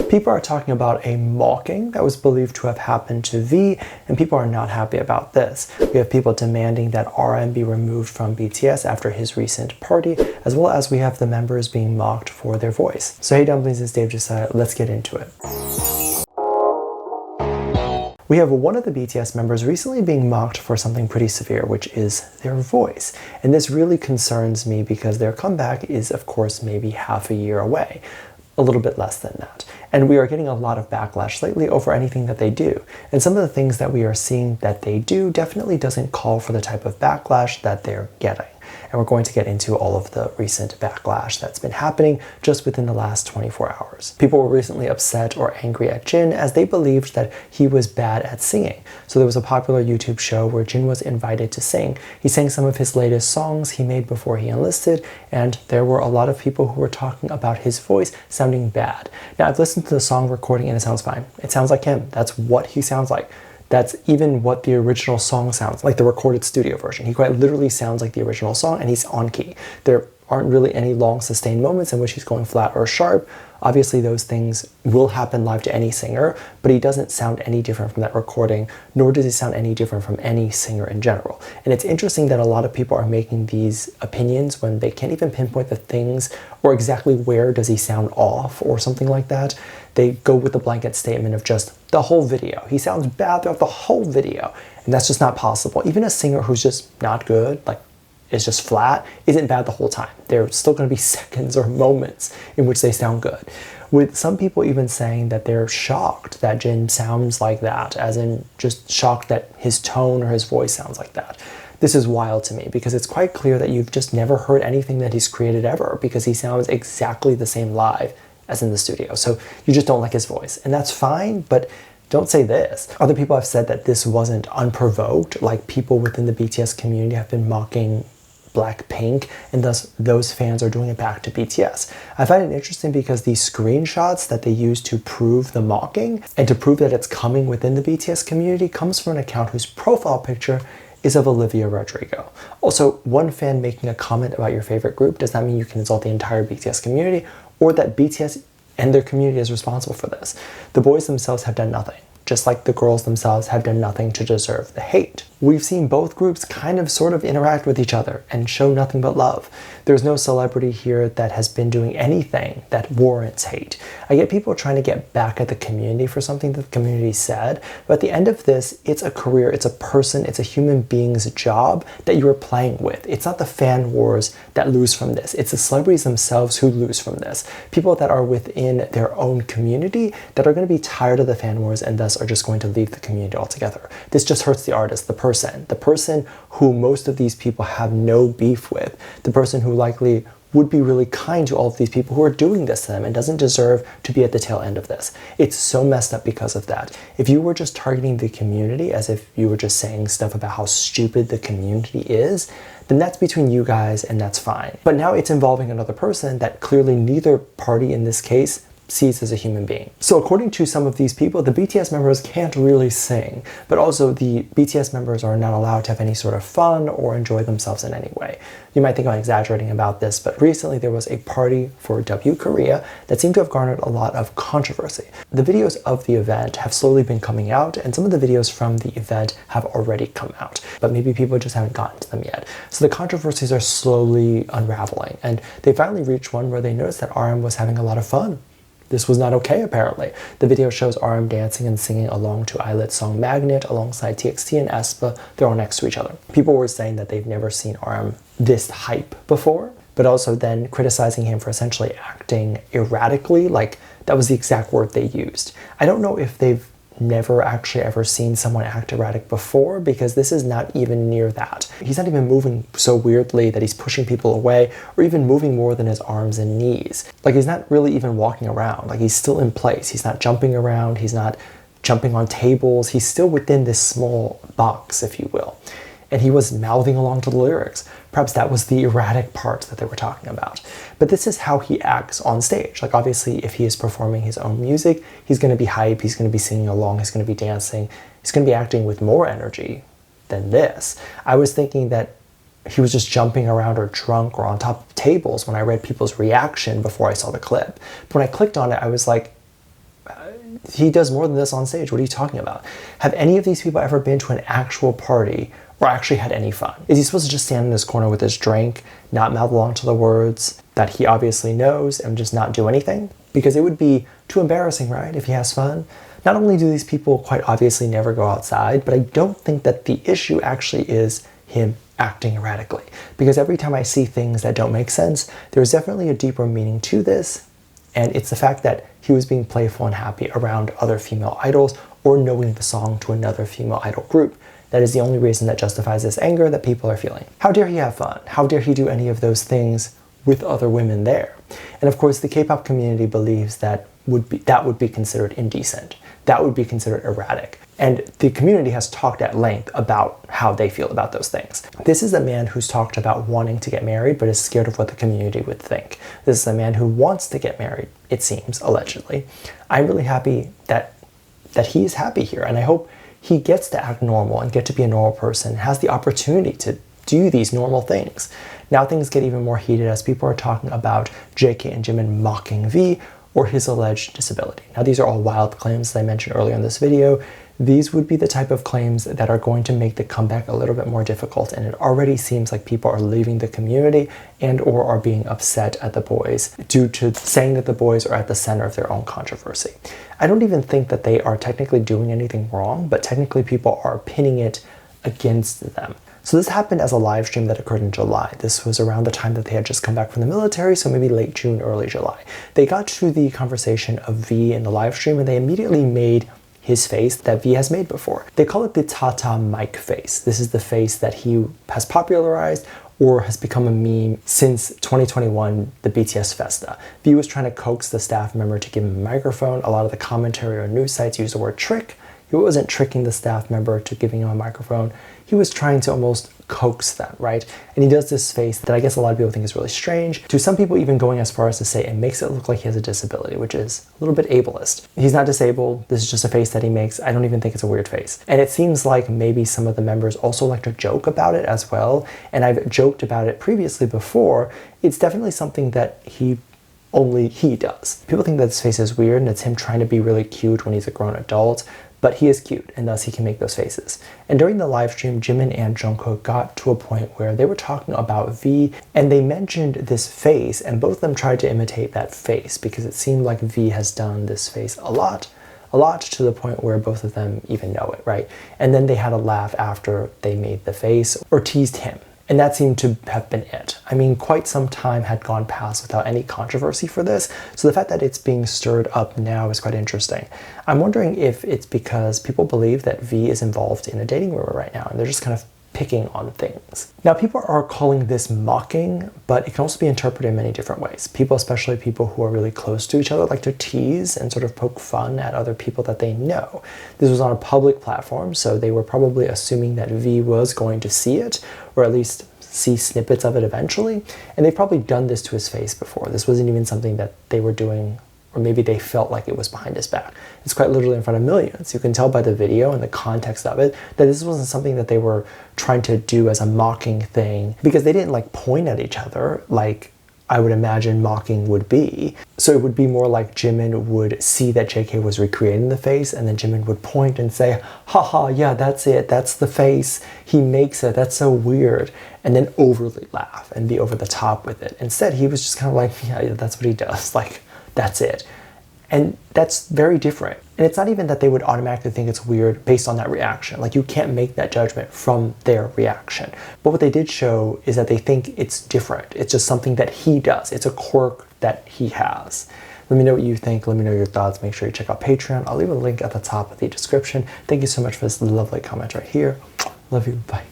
People are talking about a mocking that was believed to have happened to V, and people are not happy about this. We have people demanding that RM be removed from BTS after his recent party, as well as we have the members being mocked for their voice. So hey Dumplings, it's Dave Disci, let's get into it. We have one of the BTS members recently being mocked for something pretty severe, which is their voice. And this really concerns me because their comeback is, of course, maybe half a year away. A little bit less than that. And we are getting a lot of backlash lately over anything that they do. And some of the things that we are seeing that they do definitely doesn't call for the type of backlash that they're getting. And we're going to get into all of the recent backlash that's been happening just within the last 24 hours. People were recently upset or angry at Jin as they believed that he was bad at singing. So there was a popular YouTube show where Jin was invited to sing. He sang some of his latest songs he made before he enlisted, and there were a lot of people who were talking about his voice sounding bad. Now, I've listened to the song recording and it sounds fine. It sounds like him. That's what he sounds like. That's even what the original song sounds like, the recorded studio version. He quite literally sounds like the original song, and he's on key. There aren't really any long sustained moments in which he's going flat or sharp. Obviously those things will happen live to any singer, but he doesn't sound any different from that recording, nor does he sound any different from any singer in general. And it's interesting that a lot of people are making these opinions when they can't even pinpoint the things or exactly where does he sound off or something like that. They go with the blanket statement of just the whole video. He sounds bad throughout the whole video, and that's just not possible. Even a singer who's just not good, like is just flat, isn't bad the whole time. There's still going to be seconds or moments in which they sound good. With some people even saying that they're shocked that Jin sounds like that, as in just shocked that his tone or his voice sounds like that. This is wild to me because it's quite clear that you've just never heard anything that he's created ever, because he sounds exactly the same live as in the studio. So you just don't like his voice, and that's fine, but don't say this. Other people have said that this wasn't unprovoked, like people within the BTS community have been mocking Blackpink, and thus those fans are doing it back to BTS. I find it interesting because these screenshots that they use to prove the mocking and to prove that it's coming within the BTS community comes from an account whose profile picture is of Olivia Rodrigo. Also, one fan making a comment about your favorite group does not mean you can insult the entire BTS community or that BTS and their community is responsible for this. The boys themselves have done nothing, just like the girls themselves have done nothing to deserve the hate. We've seen both groups kind of sort of interact with each other and show nothing but love. There's no celebrity here that has been doing anything that warrants hate. I get people trying to get back at the community for something that the community said, but at the end of this, it's a career, it's a person, it's a human being's job that you are playing with. It's not the fan wars that lose from this. It's the celebrities themselves who lose from this. People that are within their own community that are going to be tired of the fan wars and thus are just going to leave the community altogether. This just hurts the artist, the person who most of these people have no beef with, the person who likely would be really kind to all of these people who are doing this to them and doesn't deserve to be at the tail end of this. It's so messed up because of that. If you were just targeting the community as if you were just saying stuff about how stupid the community is, then that's between you guys and that's fine. But now it's involving another person that clearly neither party in this case sees as a human being. So according to some of these people, the BTS members can't really sing, but also the BTS members are not allowed to have any sort of fun or enjoy themselves in any way. You might think I'm exaggerating about this, but recently there was a party for W Korea that seemed to have garnered a lot of controversy. The videos of the event have slowly been coming out, and some of the videos from the event have already come out, but maybe people just haven't gotten to them yet. So the controversies are slowly unraveling, and they finally reached one where they noticed that RM was having a lot of fun. This was not okay, apparently. The video shows RM dancing and singing along to ILET's song Magnet alongside TXT and aespa. They're all next to each other. People were saying that they've never seen RM this hype before, but also then criticizing him for essentially acting erratically, like that was the exact word they used. I don't know if they've never actually ever seen someone act erratic before, because this is not even near that. He's not even moving so weirdly that he's pushing people away or even moving more than his arms and knees. Like he's not really even walking around. Like he's still in place. He's not jumping around. He's not jumping on tables. He's still within this small box, if you will. And he was mouthing along to the lyrics. Perhaps that was the erratic part that they were talking about. But this is how he acts on stage. Like obviously if he is performing his own music, he's going to be hype, he's going to be singing along, he's going to be dancing, he's going to be acting with more energy than this. I was thinking that he was just jumping around or drunk or on top of tables when I read people's reaction before I saw the clip. But when I clicked on it, I was like, he does more than this on stage. What are you talking about? Have any of these people ever been to an actual party or actually had any fun? Is he supposed to just stand in his corner with his drink, not mouth along to the words that he obviously knows and just not do anything? Because it would be too embarrassing, right, if he has fun? Not only do these people quite obviously never go outside, but I don't think that the issue actually is him acting erratically. Because every time I see things that don't make sense, there's definitely a deeper meaning to this. And it's the fact that he was being playful and happy around other female idols or knowing the song to another female idol group. That is the only reason that justifies this anger that people are feeling. How dare he have fun? How dare he do any of those things with other women there? And of course, the K-pop community believes that would be considered indecent. That would be considered erratic. And the community has talked at length about how they feel about those things. This is a man who's talked about wanting to get married, but is scared of what the community would think. This is a man who wants to get married, it seems, allegedly. I'm really happy that he is happy here, and I hope he gets to act normal and get to be a normal person, has the opportunity to do these normal things. Now things get even more heated as people are talking about JK and Jimin mocking V or his alleged disability. Now these are all wild claims, as I mentioned earlier in this video. These would be the type of claims that are going to make the comeback a little bit more difficult, and it already seems like people are leaving the community and or are being upset at the boys due to saying that the boys are at the center of their own controversy. I don't even think that they are technically doing anything wrong, but technically people are pinning it against them. So this happened as a live stream that occurred in July. This was around the time that they had just come back from the military, so maybe late June, early July. They got to the conversation of V in the live stream and they immediately made his face that V has made before. They call it the Tata Mic face. This is the face that he has popularized or has become a meme since 2021, the BTS Festa. V was trying to coax the staff member to give him a microphone. A lot of the commentary or news sites use the word trick. He wasn't tricking the staff member to giving him a microphone. He was trying to almost coax them, right? And he does this face that I guess a lot of people think is really strange. To some people even going as far as to say it makes it look like he has a disability, which is a little bit ableist. He's not disabled. This is just a face that he makes. I don't even think it's a weird face. And it seems like maybe some of the members also like to joke about it as well. And I've joked about it previously before. It's definitely something that only he does. People think that this face is weird and it's him trying to be really cute when he's a grown adult, but he is cute and thus he can make those faces. And during the live stream, Jimin and Jungkook got to a point where they were talking about V and they mentioned this face and both of them tried to imitate that face because it seemed like V has done this face a lot to the point where both of them even know it, right? And then they had a laugh after they made the face or teased him. And that seemed to have been it. I mean, quite some time had gone past without any controversy for this, so the fact that it's being stirred up now is quite interesting. I'm wondering if it's because people believe that V is involved in a dating rumor right now, and they're just kind of picking on things. Now, people are calling this mocking, but it can also be interpreted in many different ways. People, especially people who are really close to each other, like to tease and sort of poke fun at other people that they know. This was on a public platform, so they were probably assuming that V was going to see it, or at least see snippets of it eventually. And they've probably done this to his face before. This wasn't even something that they were doing, or maybe they felt like it was behind his back. It's quite literally in front of millions. You can tell by the video and the context of it that this wasn't something that they were trying to do as a mocking thing, because they didn't like point at each other like I would imagine mocking would be. So it would be more like Jimin would see that JK was recreating the face and then Jimin would point and say, haha, yeah, that's it, that's the face, he makes it, that's so weird, and then overly laugh and be over the top with it. Instead, he was just kind of like, yeah, that's what he does, like, that's it. And that's very different. And it's not even that they would automatically think it's weird based on that reaction. Like, you can't make that judgment from their reaction. But what they did show is that they think it's different. It's just something that he does. It's a quirk that he has. Let me know what you think. Let me know your thoughts. Make sure you check out Patreon. I'll leave a link at the top of the description. Thank you so much for this lovely comment right here. Love you. Bye.